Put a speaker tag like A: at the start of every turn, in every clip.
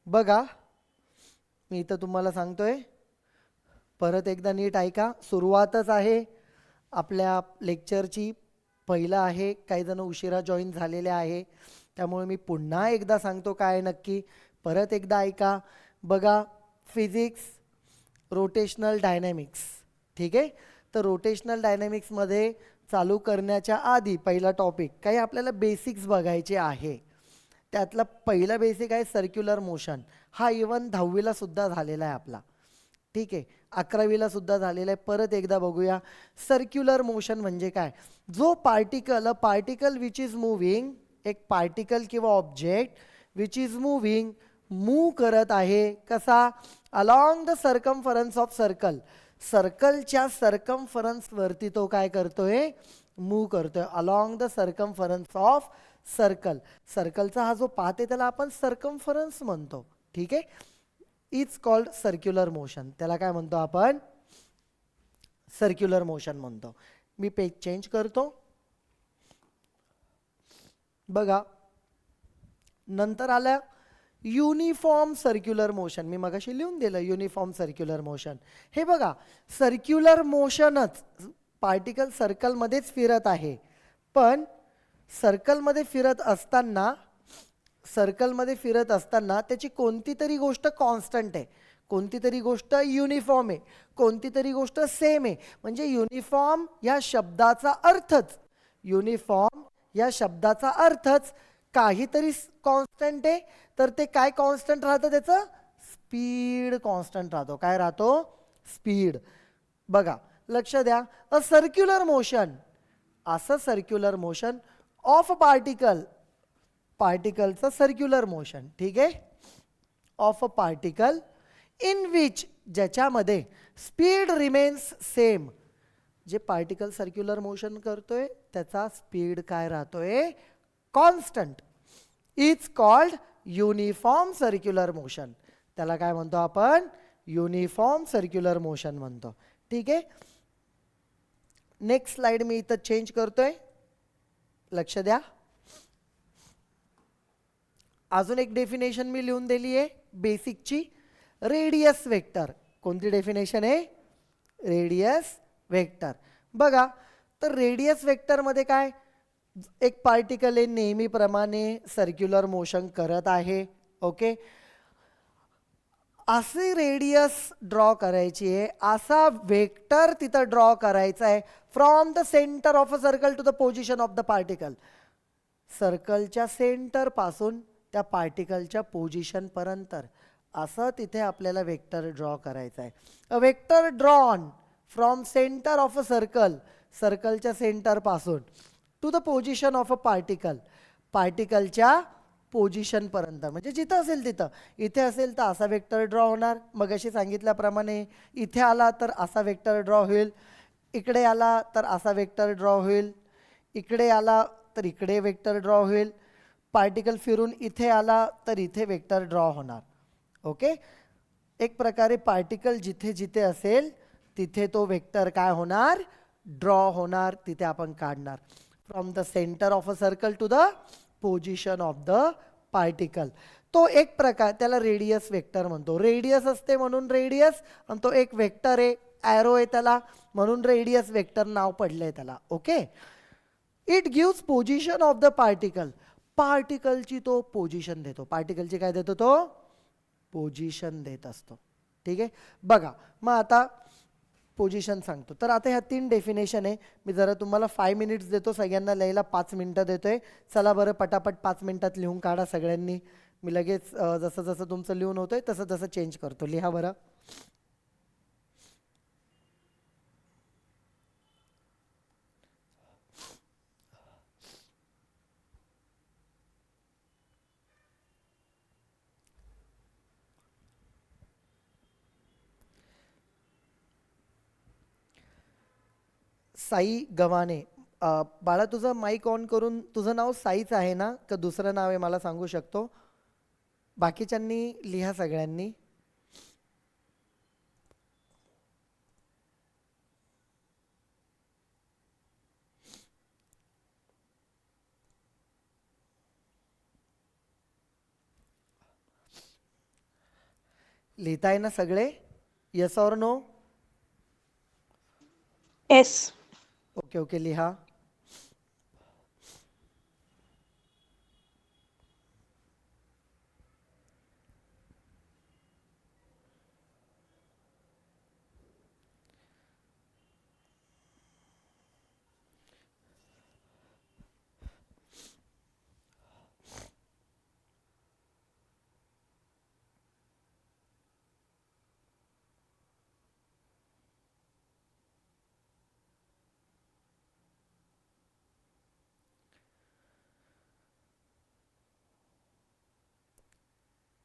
A: बघा, मी इथं तुम्हाला सांगतोय, परत एकदा नीट ऐका. सुरुवातच आहे आपल्या लेक्चरची, पहिलं आहे. काही जण उशिरा जॉईन झालेले आहे, त्यामुळे मी पुन्हा एकदा सांगतो काय नक्की. परत एकदा ऐका. बघा, फिजिक्स रोटेशनल डायनॅमिक्स, ठीक आहे. तर रोटेशनल डायनॅमिक्समध्ये चालू करण्याच्या आधी पहिला टॉपिक काही आपल्याला बेसिक्स बघायचे आहे. त्यातला पहिला बेसिक आहे सर्क्युलर मोशन. हा इवन 10वीला सुद्धा झालेला आहे आपला, ठीक आहे. 11वीला सुद्धा झालेला आहे. परत एकदा बघूया सर्क्युलर मोशन म्हणजे काय. जो particle, a particle which is moving, एक पार्टिकल किंवा object which is moving, move करत आहे. कसा? Along the circumference of circle. सर्कलच्या सर्कमफरन्सवरती तो काय करतोय? मूव्ह करतोय. Along the circumference of circle. सर्कलचा हा जो पाथ आहे त्याला आपण सर्कमफरन्स म्हणतो, ठीक आहे. Is called circular motion. त्याला काय म्हणतो आपण? सर्क्युलर मोशन म्हणतो. मी पेज चेंज करतो. बघा, नंतर आलं युनिफॉर्म सर्क्युलर मोशन. मी मगाशी लिहून दिलं युनिफॉर्म सर्क्युलर मोशन. हे बघा, सर्क्युलर मोशनच, पार्टिकल सर्कलमध्येच फिरत आहे, पण सर्कलमध्ये फिरत असताना त्याची कोणती तरी गोष्ट कॉन्स्टंट आहे, कोणती तरी गोष्ट युनिफॉर्म आहे, कोणती तरी गोष्ट सेम आहे. म्हणजे युनिफॉर्म या शब्दाचा अर्थच काहीतरी कॉन्स्टंट आहे. तर ते काय कॉन्स्टंट राहतं? त्याचं स्पीड कॉन्स्टंट राहतो. काय राहतो? स्पीड. बघा, लक्ष द्या. अ सर्क्युलर मोशन, असं सर्क्युलर मोशन ऑफ अ पार्टिकलचं सर्क्युलर मोशन, ठीक आहे. Of a particle in which, ज्याच्यामध्ये स्पीड रिमेन्स सेम. जे पार्टिकल सर्क्युलर मोशन करतोय त्याचा स्पीड काय राहतोय? Constant. Is called uniform circular motion. त्याला काय म्हणतो आपण? युनिफॉर्म सर्क्युलर मोशन म्हणतो, ठीक आहे. नेक्स्ट स्लाइड मी इथं चेंज करतोय, लक्ष द्या. अजून एक डेफिनेशन मी लिहून दिली आहे बेसिकची, रेडियस वेक्टर. कोणती डेफिनेशन आहे? Radius vector. बघा, तर रेडियस वेक्टरमध्ये काय, एक पार्टिकल आहे, नेहमीप्रमाणे सर्क्युलर मोशन करत आहे, ओके. असे रेडियस ड्रॉ करायची आहे, असा वेक्टर तिथं ड्रॉ करायचा आहे. From the centre of a circle to the position of the particle. सर्कलच्या सेंटर पासून त्या पार्टिकलच्या पोझिशन पर्यंत असं तिथे आपल्याला वेक्टर ड्रॉ करायचं आहे. A vector drawn from centre of a circle, सर्कलच्या सेंटर पासून to the position of a particle, पार्टिकलच्या पोझिशन पर्यंत, म्हणजे जिथं असेल तिथं. इथे असेल तर असा वेक्टर ड्रॉ होणार, मगाशी सांगितल्याप्रमाणे. इथे आला तर असा वेक्टर ड्रॉ होईल, इकडे आला तर असा वेक्टर ड्रॉ होईल, इकडे आला तर इकडे वेक्टर ड्रॉ होईल. पार्टिकल फिरून इथे आला तर इथे वेक्टर ड्रॉ होणार, ओके. एक प्रकारे पार्टिकल जिथे जिथे असेल तिथे तो वेक्टर काय होणार? ड्रॉ होणार. तिथे आपण काढणार. From the centre of a circle to the position of the particle. तो एक प्रकार, त्याला रेडियस वेक्टर म्हणतो. रेडियस असते म्हणून रेडियस, आणि तो एक वेक्टर आहे, ॲरो आहे त्याला, म्हणून रेडियस वेक्टर नाव पडलंय त्याला, okay. It gives position of the particle. पार्टिकलची तो पोझिशन देतो. पार्टिकलची काय देतो? तो पोझिशन देत असतो, ठीक आहे. बघा, मग आता पोझिशन सांगतो. तर आता ह्या 3 डेफिनेशन आहे. मी जरा तुम्हाला 5 मिनिट्स देतो, सगळ्यांना लिहायला 5 मिनटं देतोय. चला बरं, पटापट 5 मिनिटात लिहून काढा सगळ्यांनी. मी लगेच जसं जसं तुमचं लिहून होतंय तसं तसं चेंज करतो. लिहा बरं. साई गव्हाणे. बाळा, तुझं माईक ऑन करून, तुझं नाव साईच आहे ना, का दुसरं नाव आहे मला सांगू शकतो? बाकीच्यांनी लिहा सगळ्यांनी. लिहिताय ना सगळे? Yes or no?
B: Yes.
A: Okay okay लिहा.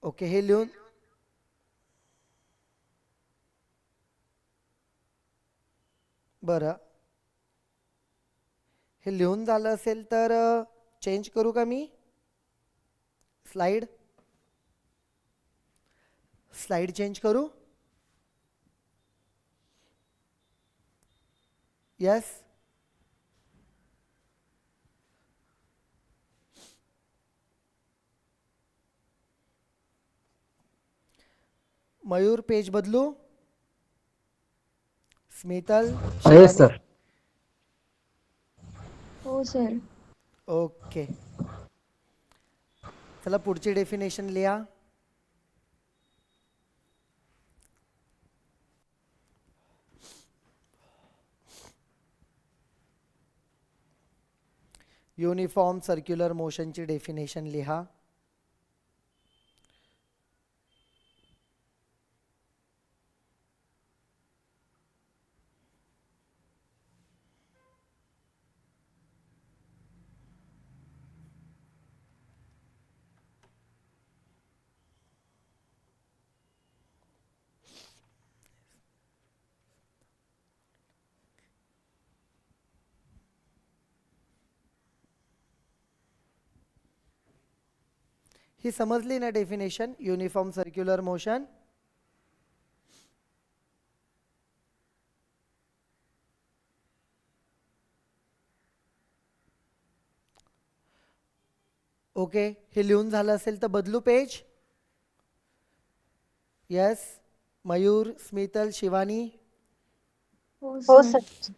A: ओके हे लिहून बरं, हे लिहून झालं असेल तर चेंज करू का मी स्लाइड? स्लाइड चेंज करू? यस. मयूर पेज बदलू? स्मितल,
C: येस
A: शिवानी?
C: सर.
B: हो सर.
A: ओके. चला पुढची डेफिनेशन लिहा. युनिफॉर्म सर्क्युलर मोशनची डेफिनेशन लिहा. ही समजली ना definition uniform circular motion? Okay, हे लिहून झालं असेल तर बदलू पेज? यस. मयूर, स्मितल, शिवानी?
B: हो सर.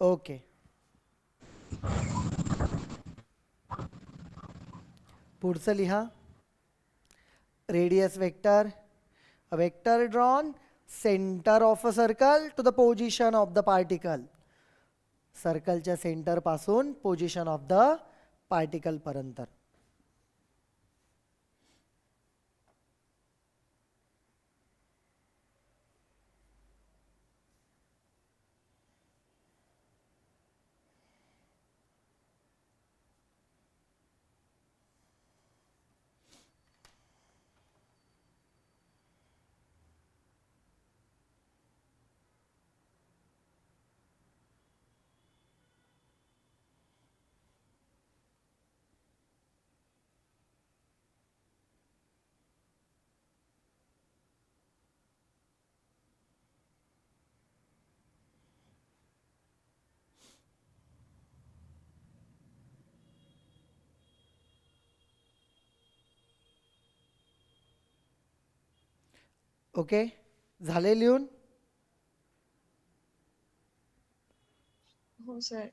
A: ओके. पुढचं लिहा. Radius vector, a vector drawn center of a circle to the position of the particle. सर्कलच्या सेंटर पासून पोझिशन ऑफ द पार्टिकल पर्यंत. ओके, झाले लिहून?
B: हो सर.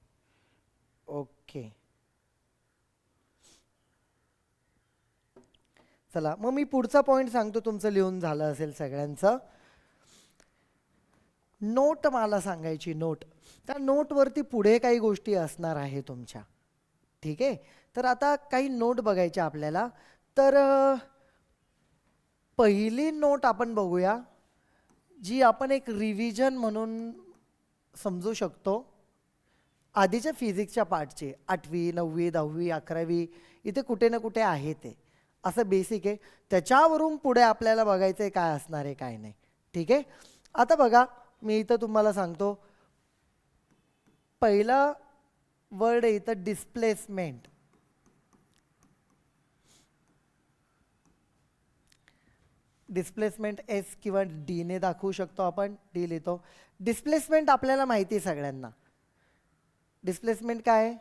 A: ओके. चला मग मी पुढचा पॉईंट सांगतो, तुमचं लिहून झालं असेल सगळ्यांचं. नोट मला सांगायची, नोट. त्या नोटवरती पुढे काही गोष्टी असणार आहे तुमच्या. ठीक आहे, तर आता काही नोट बघायच्या आपल्याला. तर पहिली नोट आपण बघूया, जी आपण एक रिव्हिजन म्हणून समजू शकतो आधीच्या फिजिक्सच्या पार्टचे. 8वी 9वी 10वी 11वी इथे कुठे ना कुठे आहे ते, असं बेसिक आहे. त्याच्यावरून पुढे आपल्याला बघायचं आहे काय असणार आहे काय नाही. ठीक आहे, आता बघा मी इथं तुम्हाला सांगतो. पहिला वर्ड आहे इथं डिस्प्लेसमेंट. डिस्प्लेसमेंट एस किंवा डी ने दाखवू शकतो आपण. डी लिहितो. डिस्प्लेसमेंट आपल्याला माहिती आहे सगळ्यांना. डिस्प्लेसमेंट काय आहे?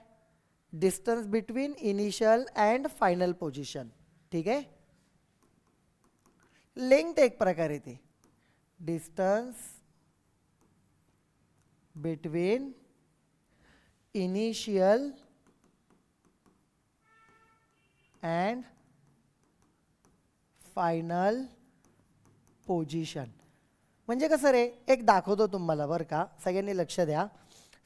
A: Distance between initial and final position. ठीक आहे, लेंथ एक प्रकारे ती distance between initial and final position. म्हणजे कसं रे, एक दाखवतो तुम्हाला बरं का, सगळ्यांनी लक्ष द्या.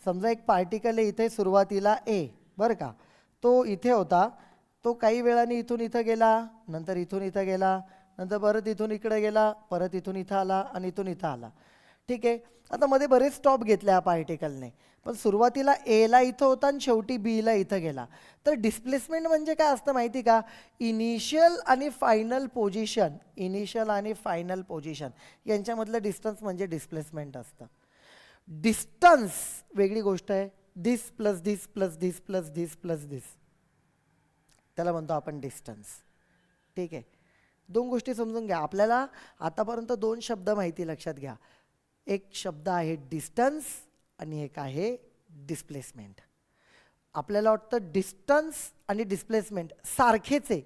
A: समजा एक पार्टिकल आहे इथे सुरुवातीला ए, बरं का, तो इथे होता, तो काही वेळाने इथून इथं गेला, नंतर इथून इथं गेला, नंतर परत इथून इकडे गेला, परत इथून इथं आला आणि इथून इथं आला. ठीक आहे. आता मध्ये बरेच स्टॉप घेतले या पार्टिकलने, पण सुरुवातीला एला इथं होता आणि शेवटी बीला इथं गेला. तर डिस्प्लेसमेंट म्हणजे काय असतं माहिती का, इनिशियल आणि फायनल पोझिशन, इनिशियल आणि फायनल पोझिशन यांच्यामधलं डिस्टन्स म्हणजे डिस्प्लेसमेंट असतं. डिस्टन्स वेगळी गोष्ट आहे. दिस प्लस दिस प्लस दिस प्लस दिस प्लस दिस, त्याला म्हणतो आपण डिस्टन्स. ठीक आहे. दोन गोष्टी समजून घ्या. आपल्याला आतापर्यंत दोन शब्द माहिती लक्षात घ्या. एक शब्द आहे डिस्टन्स आणि एक आहे डिस्प्लेसमेंट. आपल्याला वाटतं डिस्टन्स आणि डिस्प्लेसमेंट सारखेच आहे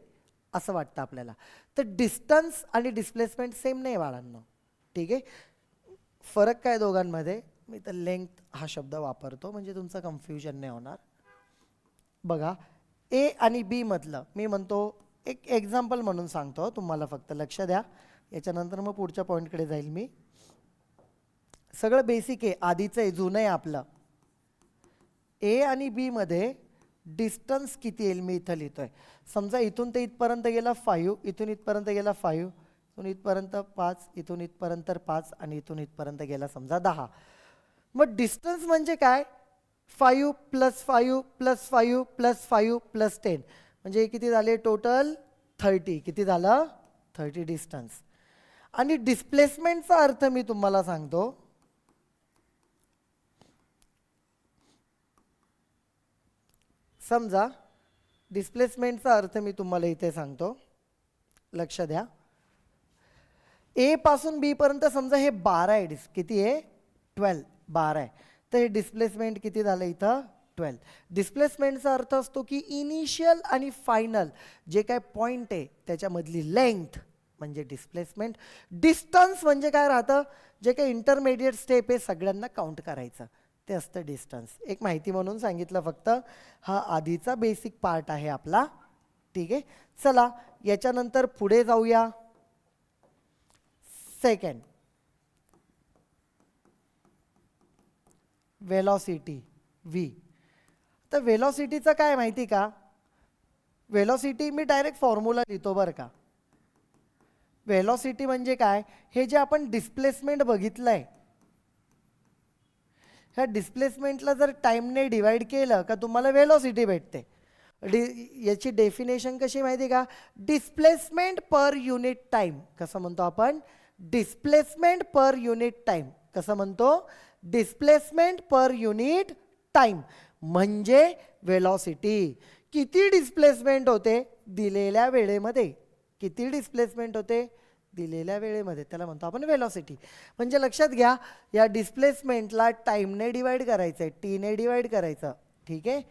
A: असं वाटतं आपल्याला. तर डिस्टन्स आणि डिस्प्लेसमेंट सेम नाही बाळांनो. ठीक आहे. फरक काय दोघांमध्ये, मी तर लेंथ हा शब्द वापरतो म्हणजे तुमचं कन्फ्युजन नाही होणार. बघा, ए आणि बी मधलं मी म्हणतो, एक एक्झाम्पल म्हणून सांगतो तुम्हाला, फक्त लक्ष द्या. याच्यानंतर मग पुढच्या पॉईंटकडे जाईल मी. सगळं बेसिक आहे, आधीचं आहे, जुनं आहे आपलं. ए आणि बी मध्ये डिस्टन्स किती येईल मी इथं लिहितोय. समजा इथून ते इथपर्यंत गेला 5, इथून इथपर्यंत गेला 5, इथून इथपर्यंत 5, इथून इथपर्यंत 5 आणि इथून इथपर्यंत गेला समजा 10. मग डिस्टन्स म्हणजे काय, 5 + 5 + 5 + 5 + 10 म्हणजे किती झाले टोटल 30. किती झालं 30 डिस्टन्स. आणि डिस्प्लेसमेंटचा अर्थ मी तुम्हाला सांगतो. समजा डिस्प्लेसमेंटचा अर्थ मी तुम्हाला इथे सांगतो, लक्ष द्या. ए पासून बी पर्यंत समजा हे 12 आहे, किती आहे 12, 12 आहे. तर हे डिस्प्लेसमेंट किती झालं इथं 12. डिस्प्लेसमेंटचा अर्थ असतो की इनिशियल आणि फायनल जे काय पॉईंट आहे त्याच्यामधली लेंथ म्हणजे डिस्प्लेसमेंट. डिस्टन्स म्हणजे काय राहतं, जे काही इंटरमिडिएट स्टेप आहे सगळ्यांना काउंट करायचं, ते असतं डिस्टन्स. एक माहिती म्हणून सांगितलं फक्त. हा आधीचा बेसिक पार्ट आहे आपला. ठीक आहे. चला याच्यानंतर पुढे जाऊया. Second, velocity V. तर वेलॉसिटीचं काय माहिती का, वेलॉसिटी मी डायरेक्ट फॉर्म्युला लिहितो बरं का. वेलॉसिटी म्हणजे काय, हे जे आपण डिस्प्लेसमेंट बघितलंय, ह्या डिस्प्लेसमेंटला जर टाईमने डिवाइड केलं का तुम्हाला वेलॉसिटी भेटते. याची डेफिनेशन कशी माहिती का, डिस्प्लेसमेंट पर युनिट टाइम. कसं म्हणतो आपण, डिस्प्लेसमेंट पर युनिट टाइम. कसं म्हणतो, डिस्प्लेसमेंट पर युनिट टाइम म्हणजे वेलॉसिटी. किती डिस्प्लेसमेंट होते दिलेल्या वेळेमध्ये, किती डिस्प्लेसमेंट होते दिलेल्या वेळेमध्ये, त्याला म्हणतो आपण वेलॉसिटी. म्हणजे लक्षात घ्या, या डिस्प्लेसमेंटला टाईमने डिवाइड करायचं आहे, टीने डिवाइड करायचं. ठीक आहे.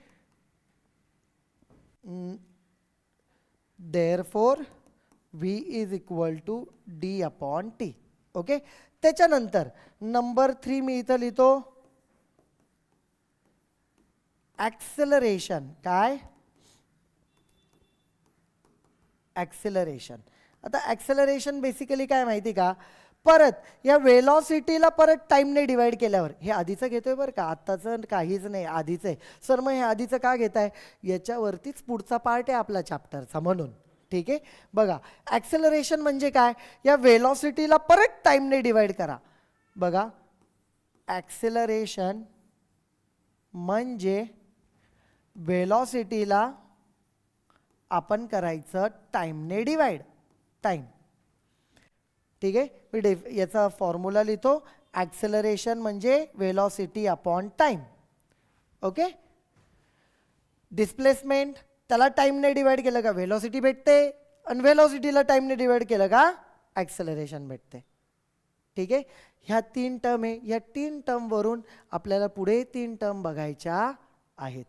A: Therefore v is equal to d/t. Okay. त्याच्यानंतर नंबर 3 मी इथं लिहितो ॲक्सेलरेशन. काय, ॲक्सेलरेशन. आता ॲक्सेलरेशन बेसिकली काय माहिती का, परत या वेलॉसिटीला परत टाईमने डिवाइड केल्यावर, हे आधीचं घेतोय बरं का, आत्ताचं काहीच नाही, आधीचं आहे. सर मग हे आधीचं का घेत आहे, याच्यावरतीच पुढचा पार्ट आहे आपला चॅप्टरचा म्हणून. ठीक आहे. बघा, ॲक्सेलरेशन म्हणजे काय, या वेलॉसिटीला परत टाईमने डिवाइड करा. बघा, ॲक्सेलरेशन म्हणजे वेलॉसिटीला आपण करायचं टाईमने डिवाइड, टाईम. ठीक आहे. मी याचा फॉर्म्युला लिहितो, ॲक्सेलरेशन म्हणजे velocity upon time. Okay. Displacement, त्याला टाईमने डिवाइड केलं का वेलॉसिटी भेटते, आणि वेलॉसिटीला टाईमने डिवाइड केलं का ॲक्सेलरेशन भेटते. ठीक आहे. ह्या 3 टर्म आहे, या 3 टर्मवरून आपल्याला पुढे 3 टर्म बघायच्या आहेत.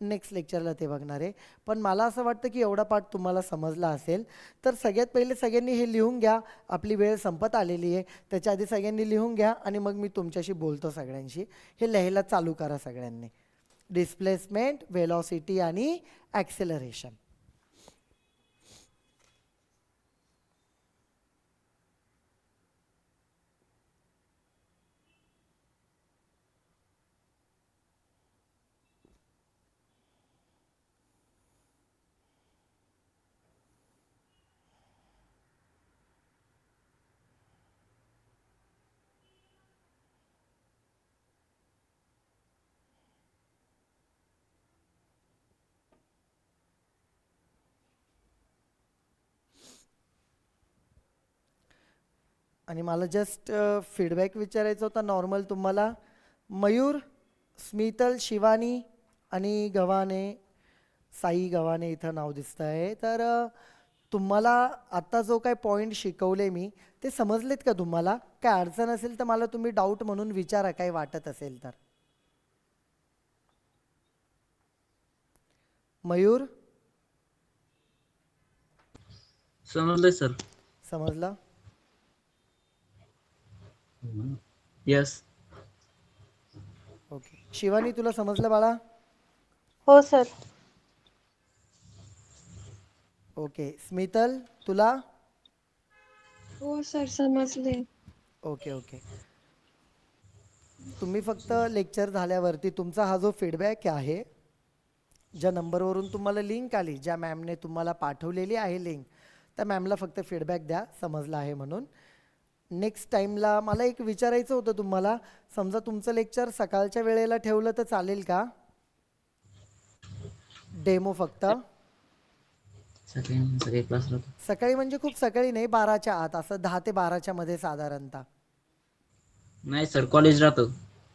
A: नेक्स्ट लेक्चरला ते बघणार आहे. पण मला असं वाटतं की एवढा पार्ट तुम्हाला समजला असेल. तर सगळ्यात पहिले सगळ्यांनी हे लिहून घ्या. आपली वेळ संपत आलेली आहे. त्याच्या आधी सगळ्यांनी लिहून घ्या आणि मग मी तुमच्याशी बोलतो सगळ्यांशी. हे लिहायला चालू करा सगळ्यांनी. डिस्प्लेसमेंट, वेलॉसिटी आणि ॲक्सेलरेशन. आणि मला जस्ट फीडबॅक विचारायचा होता नॉर्मल तुम्हाला. मयूर, स्मितल, शिवानी आणि गव्हाणे, साई गव्हाणे इथं नाव दिसतं आहे. तर तुम्हाला आता जो काय पॉईंट शिकवले मी ते समजलेत का तुम्हाला? काय अडचण असेल तर मला तुम्ही डाऊट म्हणून विचारा, काही वाटत असेल तर. मयूर,
C: समजलंय सर.
A: समजलं?
C: यस.
A: ओके. शिवानी, तुला समजलं बाळा?
B: हो सर.
A: ओके. स्मितल, तुला?
B: हो सर, समजले.
A: Okay okay. तुम्ही फक्त लेक्चर झाल्यावरती तुमचा हा जो फीडबॅक आहे, ज्या नंबरवरून तुम्हाला लिंक आली, ज्या मॅमने तुम्हाला पाठवलेली आहे लिंक, त्या मॅमला फक्त फीडबॅक द्या समजलं आहे म्हणून. नेक्स्ट टाईमला मला एक विचारायचं होतं तुम्हाला. समजा तुमचं लेक्चर सकाळच्या वेळेला ठेवलं तर चालेल का? डेमो फक्त
C: सकाळी सकाळी क्लास राहतो.
A: सकाळी म्हणजे खूप सकाळी नाही, 12च्या आत, असं 10 ते 12च्या मध्ये साधारणतः.
C: नाही सर, कॉलेज राहतं.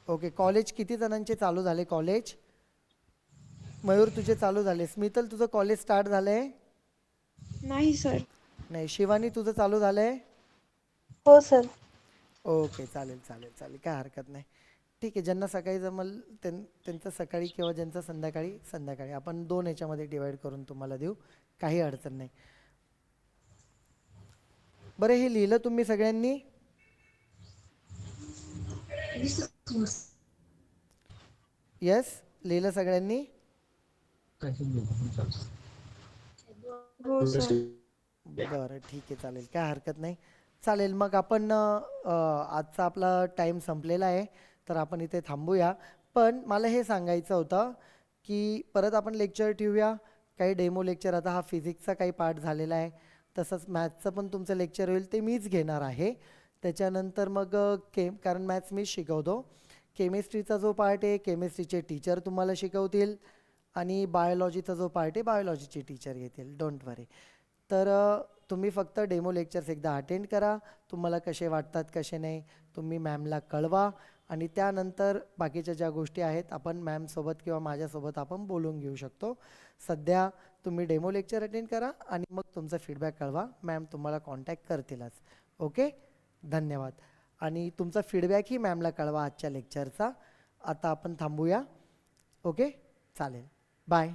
A: ओके. कॉलेज किती जणांचे चालू झाले कॉलेज? मयूर, तुझे चालू झाले. स्मितल, तुझं कॉलेज स्टार्ट झालंय?
B: नाही सर.
A: नाही. शिवानी, तुझं चालू झालंय?
B: हो सर.
A: ओके. चालेल चालेल चालेल, काय हरकत नाही. ठीक आहे. ज्यांना सकाळी जमल त्यांचं सकाळी किंवा ज्यांचं संध्याकाळी संध्याकाळी, आपण 2 ह्याच्यामध्ये डिवाईड करून तुम्हाला देऊ, काही अडचण नाही. बरं, हे लिहिलं तुम्ही सगळ्यांनी? येस, लिहिलं सगळ्यांनी?
B: हो सर.
A: बरं, ठीक आहे. चालेल, काय हरकत नाही. चालेल, मग आपण आजचा आपला टाईम संपलेला आहे, तर आपण इथे थांबूया. पण मला हे सांगायचं होतं की परत आपण लेक्चर ठेवूया. काही डेमो लेक्चर, आता हा फिजिक्सचा काही पार्ट झालेला आहे, तसंच मॅथ्सचं पण तुमचं लेक्चर होईल, ते मीच घेणार आहे. त्याच्यानंतर मग कारण मॅथ्स मीच शिकवतो. केमिस्ट्रीचा जो पार्ट आहे, केमिस्ट्रीचे टीचर तुम्हाला शिकवतील. आणि बायोलॉजीचा जो पार्ट आहे, बायोलॉजीचे टीचर घेतील. डोंट वरी. तर तुम्ही फक्त डेमो लेक्चर्स एकदा अटेंड करा. तुम्हाला कसे वाटतात कसे नाही तुम्ही मॅमला कळवा. आणि त्यानंतर बाकीच्या ज्या गोष्टी आहेत आपण मॅमसोबत किंवा माझ्यासोबत आपण बोलून घेऊ शकतो. सध्या तुम्ही डेमो लेक्चर अटेंड करा आणि मग तुमचा फीडबॅक कळवा. मॅम तुम्हाला कॉन्टॅक्ट करतीलच. ओके, धन्यवाद. आणि तुमचा फीडबॅकही मॅमला कळवा आजच्या लेक्चरचा. आता आपण थांबूया. ओके, चालेल. Bye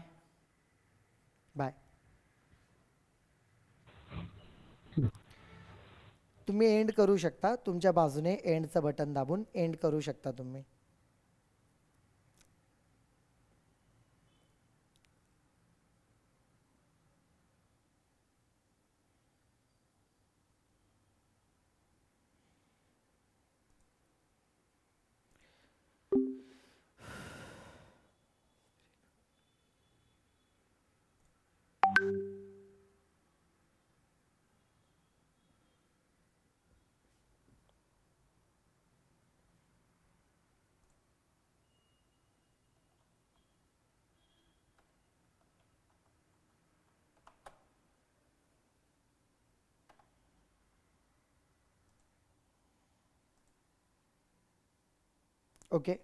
A: bye. तुम्ही एंड करू शकता तुमच्या बाजूने, एंडचं बटन दाबून एंड करू शकता तुम्ही. ओके.